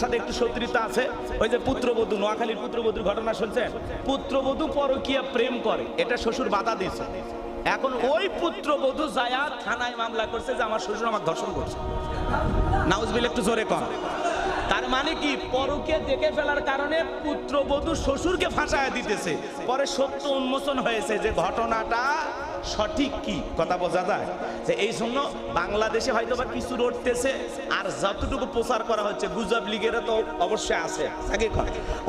সাথে একটু শত্রুতা আছে। ওই যে পুত্রবধূ, নোয়াখালীর পুত্রবধূর ঘটনা শুনছেন? পুত্রবধূ পরকীয়া প্রেম করে, এটা শ্বশুর বাধা দিয়েছে। এখন ওই পুত্রবধূ যায়া থানায় মামলা করছে যে আমার শ্বশুর আমাকে ধর্ষণ করছে। নাউজুবিল্লাহ, একটু জোরে কর। তার মানে কি, পরকীয়া দেখে ফেলার কারণে পুত্রবধূ শ্বশুরকে ফাঁসায় দিতেছে। পরে সত্য উন্মোচন হয়েছে যে ঘটনাটা সঠিক। কি কথা বোঝা যায়? যে এই জন্য বাংলাদেশে হয়তো বা কিছু রটতেছে, আর যতটুকু প্রচার করা হচ্ছে গুজব লীগেরা তো অবশ্যই আছে,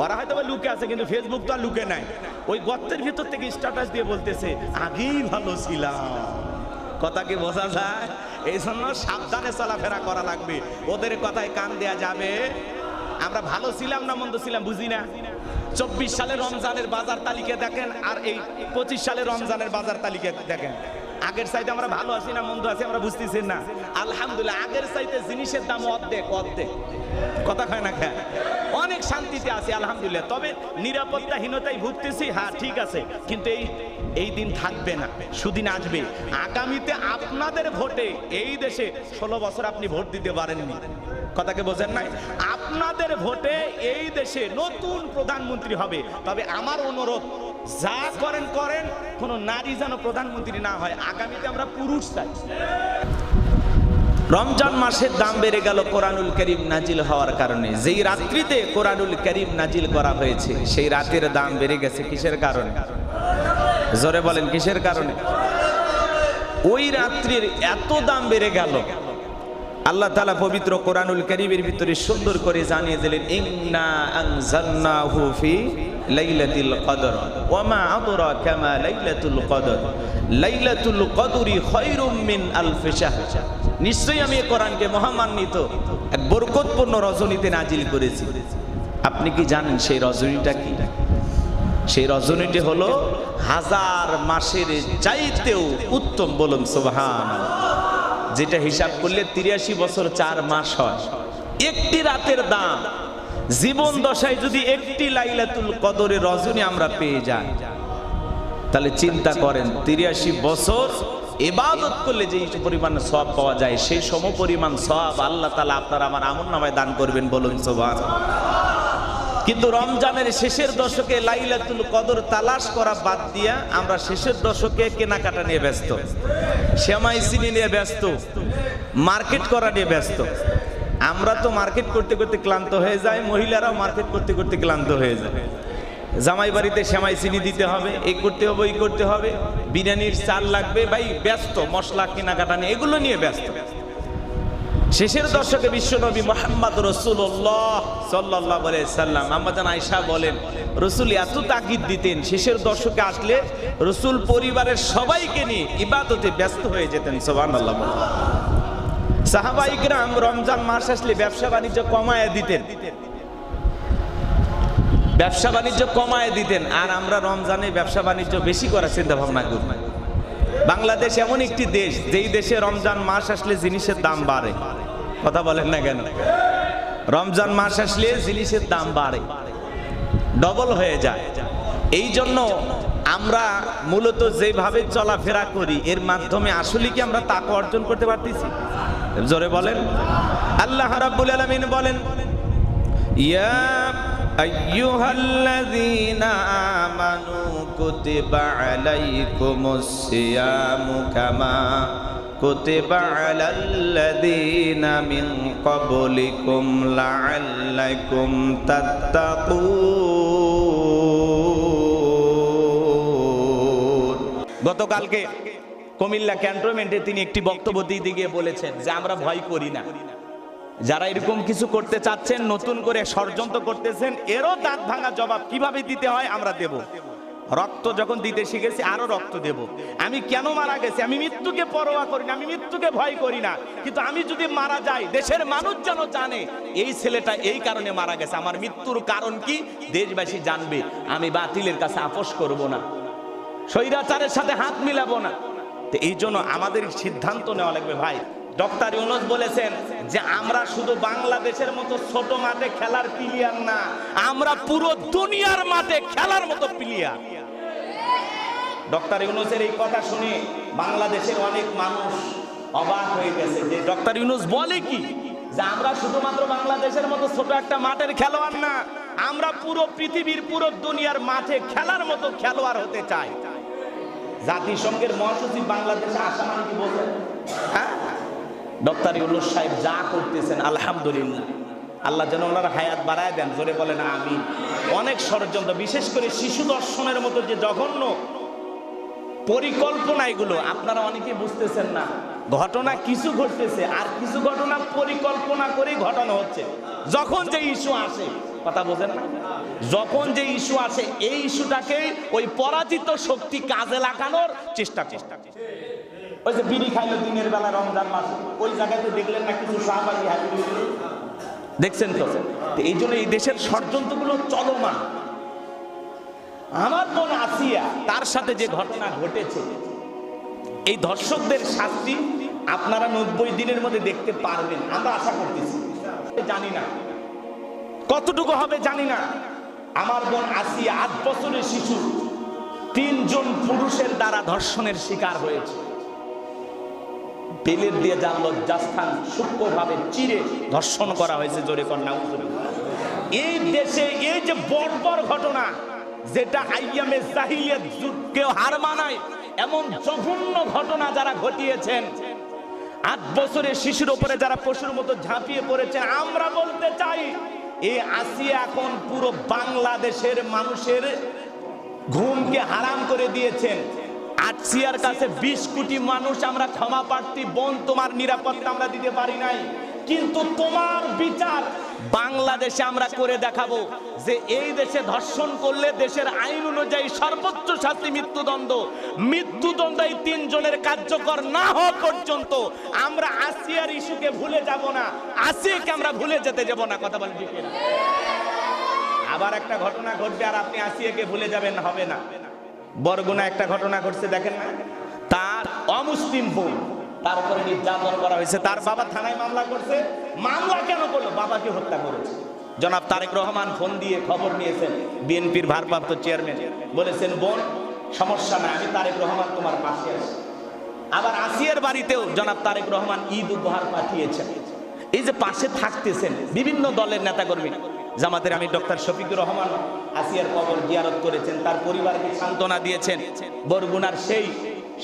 ওরা হয়তো বা লুকে আছে, কিন্তু ফেসবুক তো আর লুকে নাই। ওই গর্তের ভিতর থেকে স্ট্যাটাস দিয়ে বলতেছে আগেই ভালো ছিলাম। কথা কি বোঝা যায়? এই জন্য সাবধানে চলাফেরা করা লাগবে, ওদের কথায় কান দেয়া যাবে। আমরা ভালো ছিলাম না মন্দ ছিলাম বুঝি না। 24 সালের রমজানের বাজার তালিকা দেখেন, আর এই 25 সালের রমজানের বাজার তালিকা দেখেন। আগের চাইতে আমরা ভালো আছি না মন্দ আছি আমরা বুঝতেছি না। আলহামদুলিল্লাহ, আগের চাইতে জিনিসের দাম অর্ধেক। কথা হয় না খায়, অনেক শান্তিতে আছি আলহামদুলিল্লাহ। তবে নিরাপত্তাহীনতায় ভুগতেছি, হ্যাঁ ঠিক আছে, কিন্তু এই দিন থাকবে না, সুদিন আসবে। আগামীতে আপনাদের ভোটে এই দেশে 16 বছর আপনি ভোট দিতে পারেননি, কথাকে বোঝেন নাই? আপনাদের ভোটে এই দেশে নতুন প্রধানমন্ত্রী হবে। তবে আমার অনুরোধ, যা করেন করেন, কোন নারী যেন প্রধানমন্ত্রী না হয়। আগামীতে আমরা পুরুষ চাই। রমজান মাসের দাম বেড়ে গেল কোরআনুল কারীম নাজিল হওয়ার কারণে। যেই রাত্রিতে কোরআনুল কারীম নাজিল করা হয়েছে সেই রাতের দাম বেড়ে গেছে কিসের কারণে? জোরে বলেন, কিসের কারণে? ওই রাত্রির এত দাম বেড়ে গেল, আল্লাহ তাআলা পবিত্র কোরআনুল কারীমের ভিতরে সুন্দর করে জানিয়ে দিলেন, ইন্না আনজালনাহু ফি লাইলাতুল কদর ওয়া মা আদরাকা মা লাইলাতুল কদর লাইলাতুল কদরি খায়রুম মিন আলফি শাহর। নিশ্চয়ই আমি এই কোরআনকে মহামান্বিত এক বরকতপূর্ণ রজনীতে নাজিল করেছি। আপনি কি জানেন সেই রজনীটা কি? সেই রজনীটি হলো 1000 মাসের চাইতেও উত্তম। বলুন সুবহানাল্লাহ। যেটা হিসাব করলে 83 বছর 4 মাস হয়। একটি রাতের দাম, জীবন দশায় যদি একটি লাইলাতুল কদরের রজনী আমরা পেয়ে যাই, তাহলে চিন্তা করেন 83 বছর ইবাদত করলে যে পরিমাণ সওয়াব পাওয়া যায়, সেই সমপরিমাণ সওয়াব আল্লাহ তাআলা আপনার আমার আমলনামায় দান করবেন। বলুন সুবহানাল্লাহ। কিন্তু রমজানের শেষের দশকে লাইলাতুল কদর তালাশ করা বাদ দিয়া আমরা শেষের দশকে কেনাকাটা নিয়ে ব্যস্ত, সেমাই চিনি নিয়ে ব্যস্ত, মার্কেট করা নিয়ে ব্যস্ত। আমরা তো মার্কেট করতে করতে ক্লান্ত হয়ে যাই, মহিলারাও মার্কেট করতে করতে ক্লান্ত হয়ে যায়। জামাই বাড়িতে সেমাই চিনি দিতে হবে, এই করতে হবে, এই করতে হবে, বিরিয়ানির চাল লাগবে, ভাই ব্যস্ত, মশলা কেনাকাটা নিয়ে, এগুলো নিয়ে ব্যস্ত। শেষের দশকে বিশ্বনবী মুহাম্মদ রাসূলুল্লাহ সাল্লাল্লাহু আলাইহি সাল্লাম, আম্মা জান আয়েশা বলেন, রাসূল এত তাকিদ দিতেন, শেষের দশকে আসলে রাসূল পরিবারের সবাইকে নিয়ে ইবাদতে ব্যস্ত হয়ে যেতেন। সুবহানাল্লাহ। সাহাবায়ে কিরাম রমজান মাস আসলে ব্যবসা বাণিজ্য কমায় দিতেন, ব্যবসা বাণিজ্য কমায় দিতেন। আর আমরা রমজানে ব্যবসা বাণিজ্য বেশি করার চিন্তা ভাবনা করি। বাংলাদেশ এমন একটি দেশ, যেই দেশে রমজান মাস আসলে জিনিসের দাম বাড়ে। কথা বলেন না কেন? রমজান মাস আসলে জিনিসের দাম বাড়ে, ডবল হয়ে যায়। এই জন্য আমরা মূলত যেভাবে চলাফেরা করি, এর মাধ্যমে আসলে কি আমরা তাকওয়া অর্জন করতে পারতেছি? জোরে বলেন। আল্লাহ রাব্বুল আলামিন বলেন, ইয়া আইয়ুহাল্লাযীনা আমানু কুতিবা আলাইকুমুস সিয়ামু কামা কুতিবা আলাল্লাযীনা মিন ক্বাবলিকুম লাআল্লাকুম তাত্তাকুন। গতকালকে কুমিল্লা ক্যান্টনমেন্টে তিনি একটি বক্তব্য দিতে গিয়ে বলেছেন যে আমরা ভয় করি না। যারা এরকম কিছু করতে চাচ্ছেন, নতুন করে ষড়যন্ত্র করতেছেন, এরও দাঁত ভাঙা জবাব কিভাবে দিতে হয় আমরা দেব। রক্ত যখন দিতে শিখেছি আরো রক্ত দেব। আমি কেন মারা গেছি? আমি মৃত্যুকে পরোয়া করি না, আমি মৃত্যুকে ভয় করি না। কিন্তু আমি যদি মারা যাই, দেশের মানুষ যেন জানে এই ছেলেটা এই কারণে মারা গেছে। আমার মৃত্যুর কারণ কি দেশবাসী জানবে। আমি বাতিলের কাছে আপোষ করব না, স্বৈরাচারের সাথে হাত মিলাবো না। তো এই জন্য আমাদের সিদ্ধান্ত নেওয়া লাগবে ভাই। ডক্টর ইউনূস বলেছেন যে আমরা শুধু বাংলাদেশের মতো ছোট মাঠে খেলার প্লেয়ার না, আমরা পুরো দুনিয়ার মাঠে খেলার মতো প্লেয়ার। ডক্টর ইউনূসের এই কথা শুনে বাংলাদেশের অনেক মানুষ অবাক হয়ে গেছে যে ডক্টর ইউনূস বলে কি, যে আমরা শুধুমাত্র বাংলাদেশের মতো ছোট একটা মাঠের খেলোয়াড় না, আমরা পুরো পৃথিবীর পুরো দুনিয়ার মাঠে খেলার মতো খেলোয়াড় হতে চাই। জাতিসংঘের মহাসচিব বাংলাদেশে আসা মানে কি বলছেন? হ্যাঁ, ডক্টর ইউনূস সাহেব যা করতেছেন আলহামদুলিল্লাহ, আল্লাহ যেন ওনার হায়াত বাড়ায় দেন, জোরে বলেন আমিন। অনেক ষড়যন্ত্র, বিশেষ করে শিশু দর্শনের মতো যে জঘন্য পরিকল্পনা, এগুলো আপনারা অনেকেই বুঝতেছেন না। ঘটনা কিছু ঘটতেছে আর কিছু ঘটনা পরিকল্পনা করে ঘটানো হচ্ছে। যখন যে ইস্যু আসে, কথা বোঝেন না, যখন যে ইস্যু আসে এই ইস্যুটাকে ওই পরাজিত শক্তি কাজে লাগানোর চেষ্টা। ওই যে বিড়ি খাইলো দিনের বেলা রমজান মাসে, ওই জায়গায় তো দেখলেন না কিছু সাহাবাই দেখছেন তো? এই জন্য এই দেশের ষড়যন্ত্রগুলো চলমান। আমার বোন আসিয়া, তার সাথে যে ঘটনা ঘটেছে, এই ধর্ষকদের শাস্তি আপনারা 90 দিনের মধ্যে দেখতে পারবেন, আমরা আশা করতেছি। জানি না কতটুকু হবে, জানি না। আমার বোন আসিয়া 8 বছরের শিশু 3 জন পুরুষের দ্বারা ধর্ষণের শিকার হয়েছে। পেলের দিয়ে যান লজ্জাস্থান সূক্ষ্মভাবে চিরে ধর্ষণ করা হয়েছে, জোরে কন্যা। এই দেশে এই যে বর্বর ঘটনা, যেটা আইয়ামে জাহিলিয়াত যুগকেও হার মানায়, এমন জঘন্য ঘটনা যারা ঘটিয়েছেন, 8 বছরের শিশুর উপরে যারা পশুর মতো ঝাঁপিয়ে পড়েছেন, আমরা বলতে চাই এই আসিয়া এখন পুরো বাংলাদেশের মানুষের ঘুমকে হারাম করে দিয়েছেন। আসিয়ার কাছে 20 কোটি মানুষ আমরা ক্ষমা প্রার্থী। বোন, তোমার নিরাপত্তা আমরা দিতে পারি নাই, কিন্তু তোমার বিচার বাংলাদেশে আমরা করে দেখাবো যে এই দেশে ধর্ষণ করলে দেশের আইন অনুযায়ী সর্বোচ্চ শাস্তি মৃত্যুদণ্ড। মৃত্যুদণ্ড এই 3 জনের কার্যকর না হওয়া পর্যন্ত আমরা আসিয়ার ইস্যুকে ভুলে যাব না, আসিয়াকে আমরা ভুলে যেতে যাব না। কথা বলেন ঠিক না? আবার একটা ঘটনা ঘটবে আর আপনি আসিয়াকে ভুলে যাবেন, হবে না। বরগুনা একটা ঘটনা ঘটছে, দেখেন না? তার অমুসলিম বোন, তার উপরে নির্যাতন করা হয়েছে। তার বাবা থানায় মামলা করছে। মামলা কেন করলো? বাবাকে হত্যা করেছে। জনাব তারেক রহমান ফোন দিয়ে খবর নিয়েছেন, বিএনপির ভারপ্রাপ্ত চেয়ারম্যান বলেছেন, বোন সমস্যা না, আমি তারেক রহমান তোমার পাশে আছি। আবার আসিয়ার বাড়িতেও জনাব তারেক রহমান ঈদ উপহার পাঠিয়েছেন। এই যে পাশে থাকতেছেন বিভিন্ন দলের নেতাকর্মী, জামাতের আমি ডক্টর শফিকুর রহমান আসিয়ার কবর জিয়ারত করেছেন, তার পরিবারকে সান্ত্বনা দিয়েছেন। বরগুনার সেই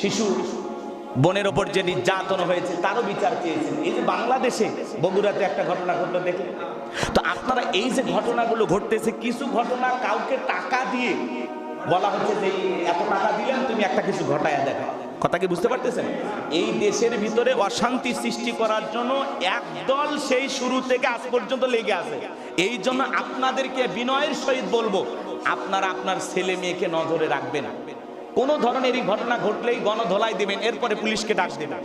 শিশু বোনের ওপর যে নির্যাতন হয়েছে তারও বিচার চেয়েছেন। এই যে বাংলাদেশে বগুড়াতে একটা ঘটনা ঘটলো, দেখলেন তো আপনারা? এই যে ঘটনাগুলো ঘটতেছে, কিছু ঘটনা কাউকে টাকা দিয়ে বলা হচ্ছে যে এত টাকা দিলেন তুমি একটা কিছু ঘটায়া দেখা। কথা কি বুঝতে পারতেছেন? এই দেশের ভিতরে অশান্তি সৃষ্টি করার জন্য একদল সেই শুরু থেকে আজ পর্যন্ত লেগে আছে। এই জন্য আপনাদেরকে বিনয়ের সহিত বলবো, আপনারা আপনার ছেলে মেয়েকে নজরে রাখবেন। কোন ধরনের এই ঘটনা ঘটলেই গণধোলাই দিবেন, এরপরে পুলিশকে ডাক দেবেন।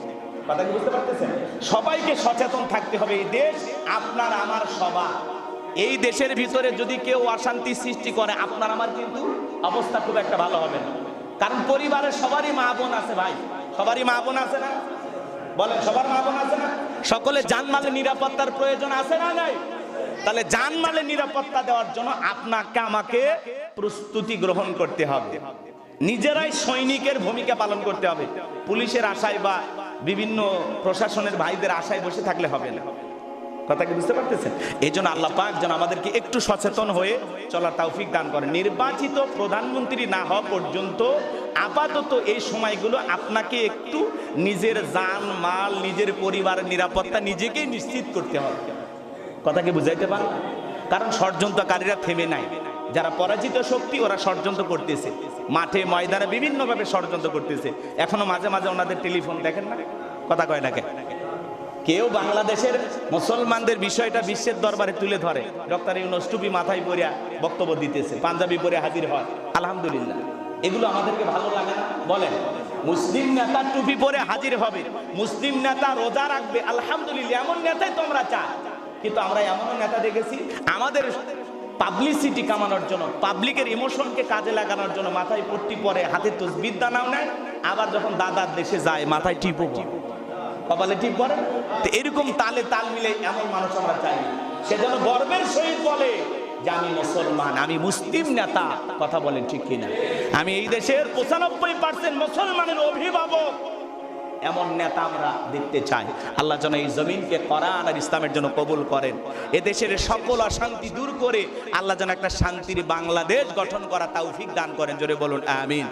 কথা কি বুঝতে পারতেছেন? সবাইকে সচেতন থাকতে হবে। এই দেশ আপনার আমার সবার। এই দেশের ভিতরে যদি কেউ অশান্তি সৃষ্টি করে, আপনার আমার কিন্তু অবস্থা খুব একটা ভালো হবে না। কারণ পরিবারের সবারই মা বোন আছে ভাই, সবারই মা বোন আছে না? বলেন, সবার মা বোন আছে না? সকলে জানমালের নিরাপত্তার প্রয়োজন আছে না নাই? তাহলে জানমালের নিরাপত্তা দেওয়ার জন্য আপনাকে আমাকে প্রস্তুতি গ্রহণ করতে হবে। নিজেরাই সৈনিকের ভূমিকা পালন করতে হবে। পুলিশের আশায় বা বিভিন্ন প্রশাসনের ভাইদের আশায় বসে থাকলে হবে না। কথা কি বুঝতে পারতেছেন? এই জন্য আল্লাহ পাক যেন আমাদেরকে একটু সচেতন হয়ে চলার তৌফিক দান করেন। নির্বাচিত প্রধানমন্ত্রী না হওয়া পর্যন্ত আপাতত এই সময়গুলো আপনাকে একটু নিজের জান মাল, নিজের পরিবারের নিরাপত্তা নিজেকেই নিশ্চিত করতে হবে। কথা কি বুঝাইতে পারেন? কারণ ষড়যন্ত্রকারীরা থেমে নাই। যারা পরাজিত শক্তি, ওরা ষড়যন্ত্র করতেছে, মাঠে ময়দানে বিভিন্নভাবে ষড়যন্ত্র করতেছে। এখনো মাঝে মাঝে ওনাদের টেলিফোন দেখেন না, কথা কয় না। কেউ বাংলাদেশের মুসলমানদের বিষয়টা বিশ্বের দরবারে তুলে ধরে, ডক্টর ইউনূস টুপি মাথায় পরিয়া বক্তব্য দিতেছে, পাঞ্জাবি পরে হাজির হয়, আলহামদুলিল্লাহ। এগুলো আমাদেরকে ভালো লাগে না? বলেন, মুসলিম নেতা টুপি পরে হাজির হবে, মুসলিম নেতা রোজা রাখবে, আলহামদুলিল্লাহ, এমন নেতাই তোমরা চাও। কিন্তু আমরা এমনও নেতা দেখেছি আমাদের পাবলিসিটি কামানোর জন্য, পাবলিকের ইমোশনকে কাজে লাগানোর জন্য মাথায় পট্টি পরে, হাতে তসবিহ দানাও নেয়, আবার যখন দাদার দেশে যায় মাথায় টিপও কপালে টিপ করে। তো এরকম তালে তাল মিলে এমন মানুষ আমরা চাই। সেজন্য গর্বের সহিত বলে যে আমি মুসলমান, আমি মুসলিম নেতা। কথা বলেন ঠিক কিনা? আমি এই দেশের 95% মুসলমানের অভিভাবক। এমন নেতা আমরা দেখতে চাই। আল্লাহ যেন এই জমিনকে কোরআন আর ইসলামের জন্য কবুল করেন। এদেশের সকল অশান্তি দূর করে আল্লাহ যেন একটা শান্তির বাংলাদেশ গঠন করা তৌফিক দান করেন। জোরে বলুন আমিন।